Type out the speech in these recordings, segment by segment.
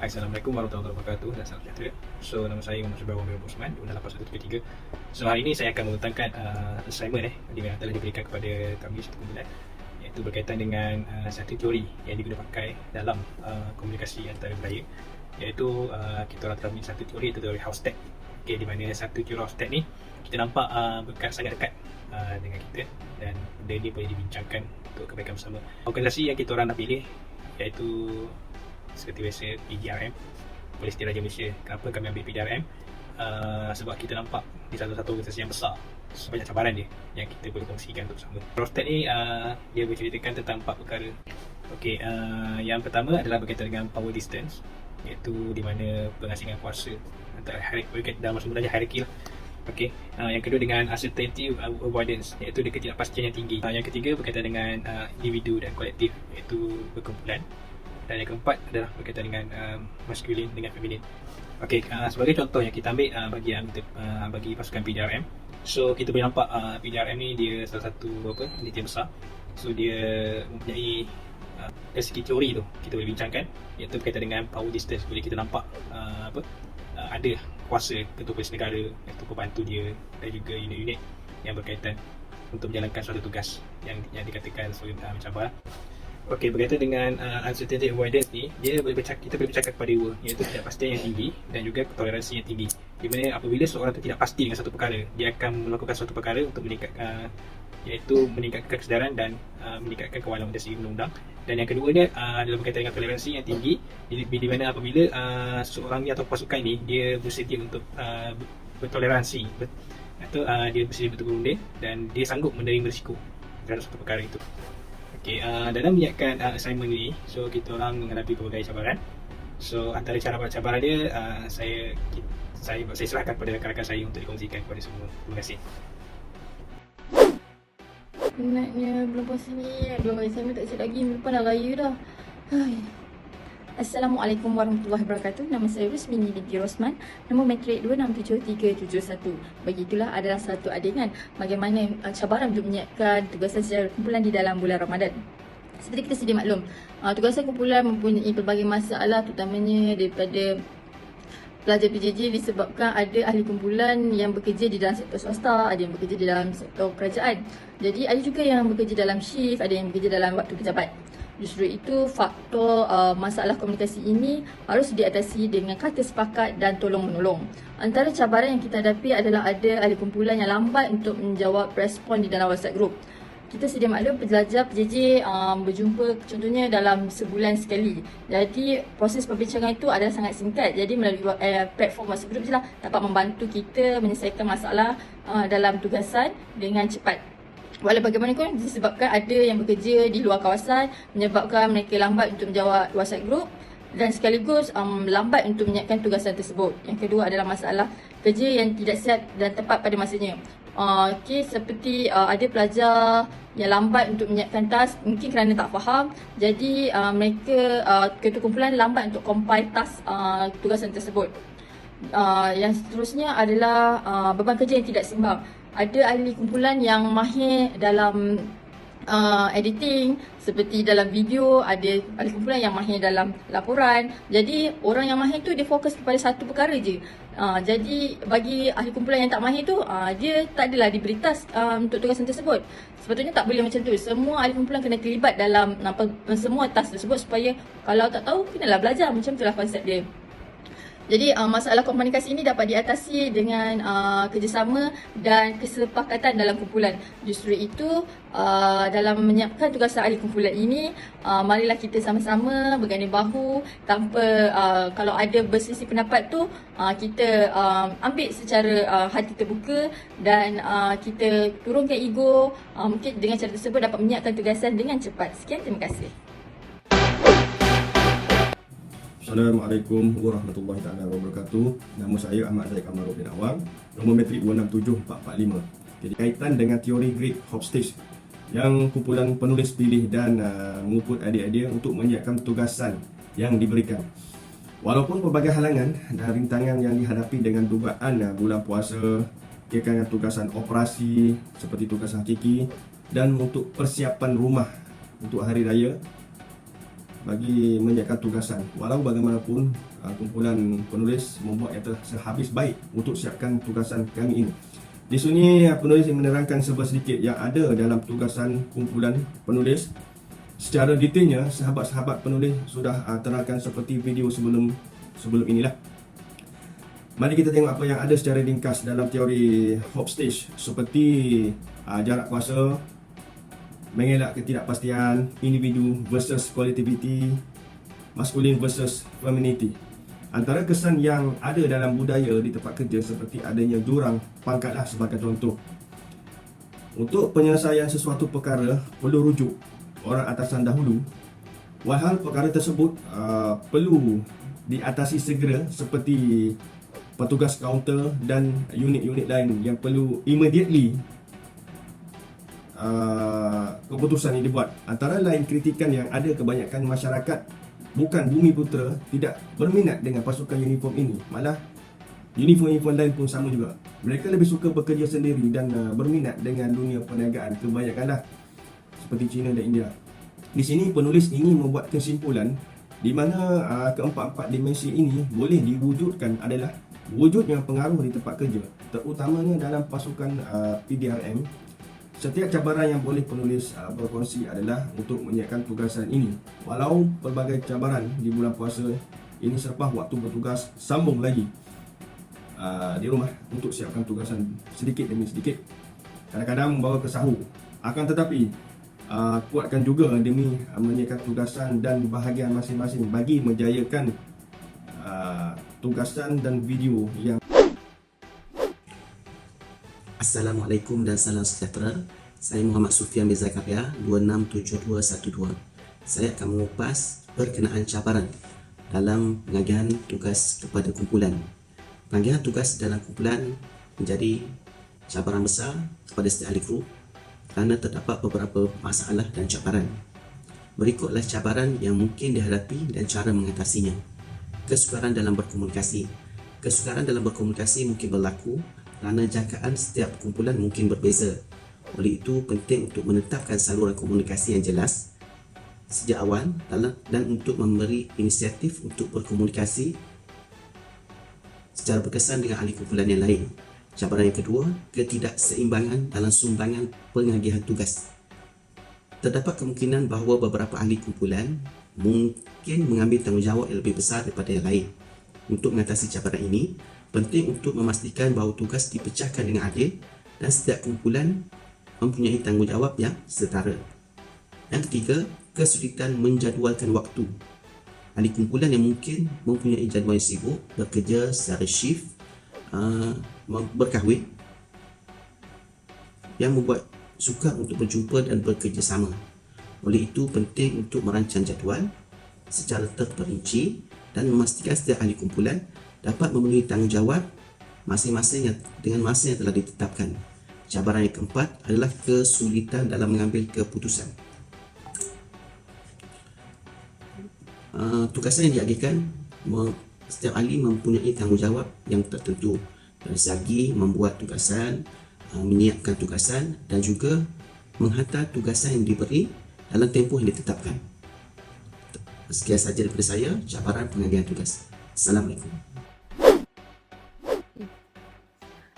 Assalamualaikum warahmatullahi wabarakatuh dan salam sejahtera. So, nama saya Muhammad Syubair Wamil Bosman, di Undang 8133. So, hari ini saya akan mengutangkan assignment di mana telah diberikan kepada kami satu kumpulan, iaitu berkaitan dengan satu teori yang digunakan pakai dalam komunikasi antara budaya, iaitu kita orang telah punya satu teori, iaitu teori Hofstede. Okay, di mana satu teori Hofstede ni kita nampak sangat dekat dengan kita, dan benda ini boleh dibincangkan untuk kebaikan bersama. Organisasi yang kita orang nak pilih iaitu seperti biasa PDRM, Polis Diraja Malaysia. Kenapa kami ambil PDRM? Sebab kita nampak di satu organisasi yang besar, banyak cabaran dia yang kita boleh kongsikan untuk bersama. Hofstede ni dia berceritakan tentang 4 perkara. Okey, yang pertama adalah berkaitan dengan power distance, iaitu di mana pengasingan kuasa antara dalam bahasa mudahnya hierarchy lah. Okey, yang kedua dengan uncertainty avoidance, iaitu dia ketidakpastian yang tinggi. Yang ketiga berkaitan dengan individu dan kolektif, iaitu berkumpulan. Dan yang keempat adalah berkaitan dengan maskulin dengan feminin. Okey, sebagai contoh yang kita ambil bagi pasukan PDRM. So kita boleh nampak PDRM ni dia salah satu unit yang besar. So dia mempunyai dari segi teori tu kita boleh bincangkan, iaitu berkaitan dengan power distance. Boleh kita nampak ada kuasa ketua polis negara, iaitu pembantu dia, dan juga unit-unit yang berkaitan untuk menjalankan suatu tugas yang dikatakan sebagai mencabar. Okey, berkaitan dengan uncertainty avoidance ni, kita boleh bercakap kepada dua, iaitu ketidakpastian yang tinggi dan juga toleransi yang tinggi. Di mana apabila seorang tu tidak pasti dengan satu perkara, dia akan melakukan suatu perkara untuk meningkatkan kesedaran dan meningkatkan kawalan dari segi undang-undang. Dan yang kedua dia adalah berkaitan dengan toleransi yang tinggi, di mana apabila seorang ni atau pasukan ni dia bersedia untuk bertoleransi, atau dia bersedia untuk berunding dan dia sanggup menerima risiko terhadap satu perkara itu. Okay, dalam menyiapkan assignment ini, so kita orang menghadapi pelbagai cabaran. So antara cabaran dia, saya serahkan kepada rakan-rakan saya untuk dikongsikan kepada semua. Terima kasih. Penatnya belum puasa ni. Aduh, assignment tak siap lagi. Lepas dah raya dah. Hai. Assalamualaikum warahmatullahi wabarakatuh. Nama saya Rusmini binti Rosman. Nombor matrik 267371. Begitulah adalah satu adegan bagaimana cabaran untuk menyiapkan tugasan secara kumpulan di dalam bulan Ramadan. Seperti kita sedia maklum, tugasan kumpulan mempunyai pelbagai masalah, terutamanya daripada pelajar PJJ, disebabkan ada ahli kumpulan yang bekerja di dalam sektor swasta, ada yang bekerja di dalam sektor kerajaan. Jadi ada juga yang bekerja dalam shift, ada yang bekerja dalam waktu pejabat. Justru itu faktor masalah komunikasi ini harus diatasi dengan kata sepakat dan tolong-menolong. Antara cabaran yang kita hadapi adalah ada ahli kumpulan yang lambat untuk menjawab respon di dalam WhatsApp group. Kita sedia maklum pelajar PJJ berjumpa contohnya dalam sebulan sekali. Jadi proses perbincangan itu adalah sangat singkat. Jadi melalui platform WhatsApp group je lah dapat membantu kita menyelesaikan masalah dalam tugasan dengan cepat. Walau bagaimanapun disebabkan ada yang bekerja di luar kawasan, menyebabkan mereka lambat untuk menjawab WhatsApp group dan sekaligus lambat untuk menyiapkan tugasan tersebut. Yang kedua adalah masalah kerja yang tidak siap dan tepat pada masanya. Okey, seperti ada pelajar yang lambat untuk menyiapkan task, mungkin kerana tak faham. Jadi mereka ketua kumpulan lambat untuk compile task tugasan tersebut. Yang seterusnya adalah beban kerja yang tidak seimbang. Ada ahli kumpulan yang mahir dalam editing, seperti dalam video, ada ahli kumpulan yang mahir dalam laporan. Jadi orang yang mahir tu dia fokus kepada satu perkara je. Jadi bagi ahli kumpulan yang tak mahir tu, dia tak adalah diberi task untuk tugasan tersebut. Sepatutnya tak boleh macam tu. Semua ahli kumpulan kena terlibat dalam semua task tersebut, supaya kalau tak tahu kenalah belajar. Macam itulah konsep dia. Jadi masalah komunikasi ini dapat diatasi dengan kerjasama dan kesepakatan dalam kumpulan. Justru itu dalam menyiapkan tugasan ahli kumpulan ini, marilah kita sama-sama berganding bahu tanpa kalau ada berselisih pendapat tu kita ambil secara hati terbuka dan kita turunkan ego. Mungkin dengan cara tersebut dapat menyiapkan tugasan dengan cepat. Sekian, terima kasih. Assalamualaikum warahmatullahi wabarakatuh. Nama saya Ahmad Zaid Kamarul bin Awang. Nombor matrik 267445. Jadi kaitan dengan teori Great Hofstede yang kumpulan penulis pilih dan mengumpul adik-adik untuk menyiapkan tugasan yang diberikan. Walaupun pelbagai halangan dan rintangan yang dihadapi dengan dugaan bulan puasa, kaitan dengan tugasan operasi seperti tugasan hakiki dan untuk persiapan rumah untuk hari raya, bagi menyiapkan tugasan. Walau bagaimanapun, kumpulan penulis membuat yang telah sehabis baik untuk siapkan tugasan kami ini. Di sini penulis menerangkan serba sedikit yang ada dalam tugasan kumpulan penulis. Secara detailnya, sahabat-sahabat penulis sudah terangkan seperti video sebelum inilah. Mari kita tengok apa yang ada secara ringkas dalam teori Hofstede, seperti jarak kuasa, mengelak ketidakpastian, individu versus collectivity, maskulin versus femininity. Antara kesan yang ada dalam budaya di tempat kerja seperti adanya jurang pangkatlah sebagai contoh. Untuk penyelesaian sesuatu perkara perlu rujuk orang atasan dahulu. Walhal perkara tersebut perlu diatasi segera, seperti petugas kaunter dan unit-unit lain yang perlu immediately keputusan yang dibuat. Antara lain kritikan yang ada, kebanyakan masyarakat bukan bumi putera tidak berminat dengan pasukan uniform ini. Malah uniform lain pun sama juga. Mereka lebih suka bekerja sendiri dan berminat dengan dunia perniagaan, kebanyakanlah seperti China dan India. Di sini penulis ingin membuat kesimpulan di mana keempat-empat dimensi ini boleh diwujudkan adalah wujudnya pengaruh di tempat kerja, terutamanya dalam pasukan PDRM. Setiap cabaran yang boleh penulis berkongsi adalah untuk menyiapkan tugasan ini. Walau pelbagai cabaran di bulan puasa ini, selepas waktu bertugas sambung lagi di rumah untuk siapkan tugasan sedikit demi sedikit. Kadang-kadang membawa ke sahur. Akan tetapi kuatkan juga demi menyiapkan tugasan dan bahagian masing-masing bagi menjayakan tugasan dan video yang. Assalamualaikum dan salam sejahtera. Saya Muhammad Sufian bin Zakaria, 267212. Saya akan mengupas berkenaan cabaran dalam pengagihan tugas kepada kumpulan. Pengagihan tugas dalam kumpulan menjadi cabaran besar kepada setiap ahli kru kerana terdapat beberapa masalah dan cabaran. Berikutlah cabaran yang mungkin dihadapi dan cara mengatasinya. Kesukaran dalam berkomunikasi. Kesukaran dalam berkomunikasi mungkin berlaku kerana jangkaan setiap kumpulan mungkin berbeza. Oleh itu, penting untuk menetapkan saluran komunikasi yang jelas sejak awal dan untuk memberi inisiatif untuk berkomunikasi secara berkesan dengan ahli kumpulan yang lain. Cabaran yang kedua, ketidakseimbangan dalam sumbangan pengagihan tugas. Terdapat kemungkinan bahawa beberapa ahli kumpulan mungkin mengambil tanggungjawab yang lebih besar daripada yang lain. Untuk mengatasi cabaran ini, penting untuk memastikan bahawa tugas dipecahkan dengan adil dan setiap kumpulan mempunyai tanggungjawab yang setara. Yang ketiga, kesulitan menjadualkan waktu. Ahli kumpulan yang mungkin mempunyai jadual yang sibuk, bekerja secara shift, berkahwin, yang membuat sukar untuk berjumpa dan bekerjasama. Oleh itu, penting untuk merancang jadual secara terperinci dan memastikan setiap ahli kumpulan dapat memenuhi tanggungjawab masing-masing dengan masa yang telah ditetapkan. Cabaran yang keempat adalah kesulitan dalam mengambil keputusan. Tugasan yang diagihkan, setiap ahli mempunyai tanggungjawab yang tertentu dari segi membuat tugasan, menyiapkan tugasan dan juga menghantar tugasan yang diberi dalam tempoh yang ditetapkan. Sekian sahaja daripada saya, cabaran pengagihan tugas. Assalamualaikum.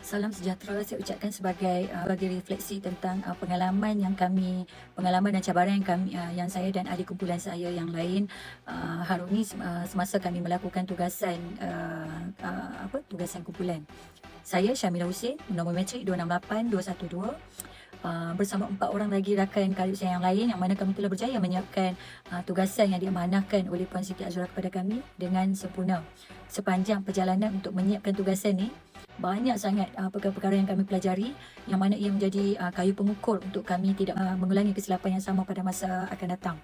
Salam sejahtera saya ucapkan sebagai refleksi tentang pengalaman dan cabaran yang saya dan ahli kumpulan saya yang lain harungi semasa kami melakukan tugasan kumpulan. Saya Syamila Hussein, nombor metrik 268212. Bersama 4 orang lagi rakan karib saya yang lain, yang mana kami telah berjaya menyiapkan tugasan yang diamanahkan oleh Puan Siti Azura kepada kami dengan sempurna. Sepanjang perjalanan untuk menyiapkan tugasan ini, banyak sangat perkara-perkara yang kami pelajari, yang mana ia menjadi kayu pengukur untuk kami tidak mengulangi kesilapan yang sama pada masa akan datang.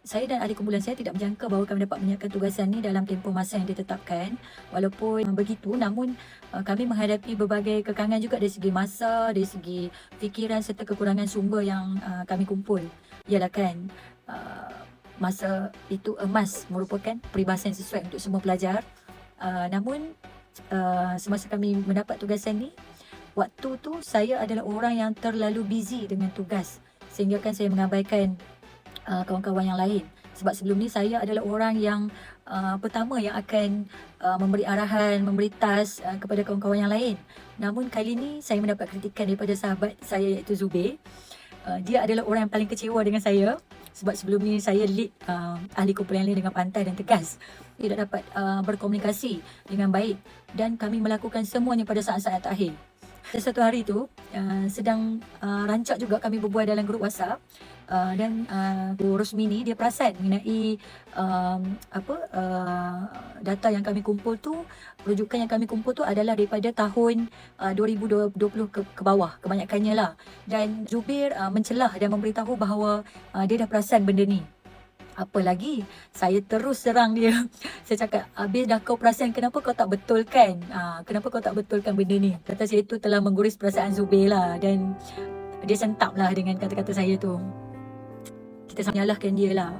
Saya dan ahli kumpulan saya tidak menjangka bahawa kami dapat menyiapkan tugasan ini dalam tempoh masa yang ditetapkan. Walaupun begitu, namun kami menghadapi berbagai kekangan juga dari segi masa, dari segi fikiran serta kekurangan sumber yang kami kumpul. Ialah kan, masa itu emas, merupakan peribahasa yang sesuai untuk semua pelajar. Namun semasa kami mendapat tugasan ini, waktu tu saya adalah orang yang terlalu busy dengan tugas, sehingga kan saya mengabaikan kawan-kawan yang lain. Sebab sebelum ni saya adalah orang yang pertama yang akan memberi arahan, memberi task kepada kawan-kawan yang lain. Namun kali ni saya mendapat kritikan daripada sahabat saya iaitu Zubir. Dia adalah orang yang paling kecewa dengan saya sebab sebelum ni saya lead ahli kumpulan lain dengan pantai dan tegas. Tidak dapat berkomunikasi dengan baik dan kami melakukan semuanya pada saat-saat akhir. Satu hari tu sedang rancak juga kami berbual dalam grup WhatsApp dan Rosmini dia perasan mengenai data yang kami kumpul tu, rujukan yang kami kumpul tu adalah daripada tahun 2020 ke bawah kebanyakannya lah. Dan Zubir mencelah dan memberitahu bahawa dia dah perasan benda ni. Apa lagi? Saya terus serang dia. Saya cakap, habis dah kau perasan, kenapa kau tak betulkan? Kenapa kau tak betulkan benda ni? Kata saya itu telah mengguris perasaan Zubir lah. Dan dia sentap lah dengan kata-kata saya tu. Kita menyalahkan dia lah.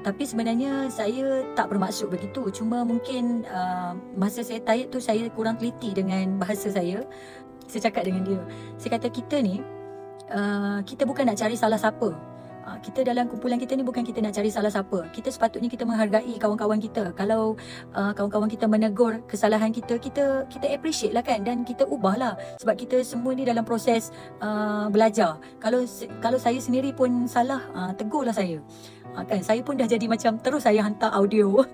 Tapi sebenarnya saya tak bermaksud begitu. Cuma mungkin masa saya type tu saya kurang teliti dengan bahasa saya. Saya cakap dengan dia, saya kata kita ni kita bukan nak cari salah siapa. Kita dalam kumpulan kita ni bukan kita nak cari salah siapa. Kita sepatutnya kita menghargai kawan-kawan kita. Kalau kawan-kawan kita menegur kesalahan kita, kita appreciate lah kan, dan kita ubah lah. Sebab kita semua ni dalam proses belajar. Kalau saya sendiri pun salah, tegurlah saya. Kan saya pun dah jadi macam terus saya hantar audio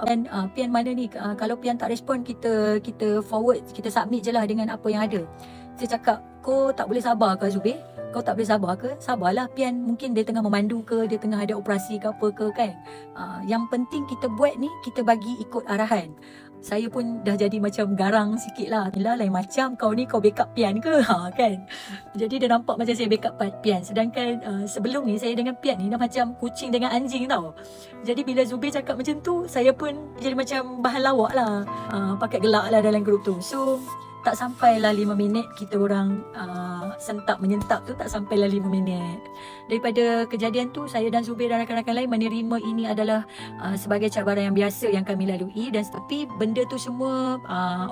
dan pian mana ni, kalau pian tak respon, kita forward, kita submit je lah dengan apa yang ada. Saya cakap, kau tak boleh sabar ke Zubir? Kau tak boleh sabar ke? Sabarlah pian, mungkin dia tengah memandu ke, dia tengah ada operasi ke apa ke kan. Yang penting kita buat ni, kita bagi ikut arahan. Saya pun dah jadi macam garang sikit lah. Yelah, lain macam kau ni, kau backup pian ke? Kan? Jadi dia nampak macam saya backup pian. Sedangkan sebelum ni saya dengan pian ni dah macam kucing dengan anjing tau. Jadi bila Zubir cakap macam tu, saya pun jadi macam bahan lawak lah. Pakai gelak lah dalam grup tu. So tak sampailah 5 minit kita orang menyentak tu, tak sampailah 5 minit. Daripada kejadian tu, saya dan Zubir dan rakan-rakan lain menerima ini adalah sebagai cabaran yang biasa yang kami lalui. Dan tapi benda tu semua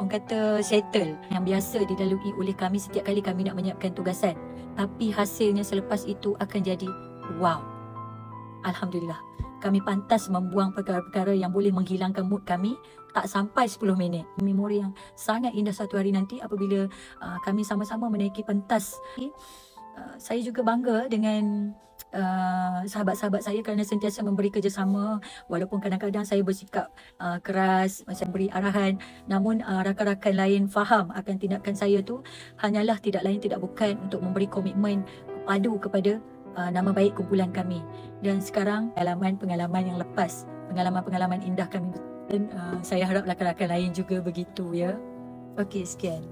orang kata settle, yang biasa dilalui oleh kami setiap kali kami nak menyiapkan tugasan. Tapi hasilnya selepas itu akan jadi wow. Alhamdulillah, kami pantas membuang perkara-perkara yang boleh menghilangkan mood kami tak sampai 10 minit. Memori yang sangat indah satu hari nanti apabila kami sama-sama menaiki pentas. Saya juga bangga dengan sahabat-sahabat saya kerana sentiasa memberi kerjasama. Walaupun kadang-kadang saya bersikap keras, macam beri arahan, namun rakan-rakan lain faham akan tindakan saya tu hanyalah tidak lain tidak bukan untuk memberi komitmen padu kepada nama baik kumpulan kami. Dan sekarang pengalaman yang lepas, pengalaman-pengalaman indah kami, dan saya harap rakan-rakan lain juga begitu ya. Okey, sekian.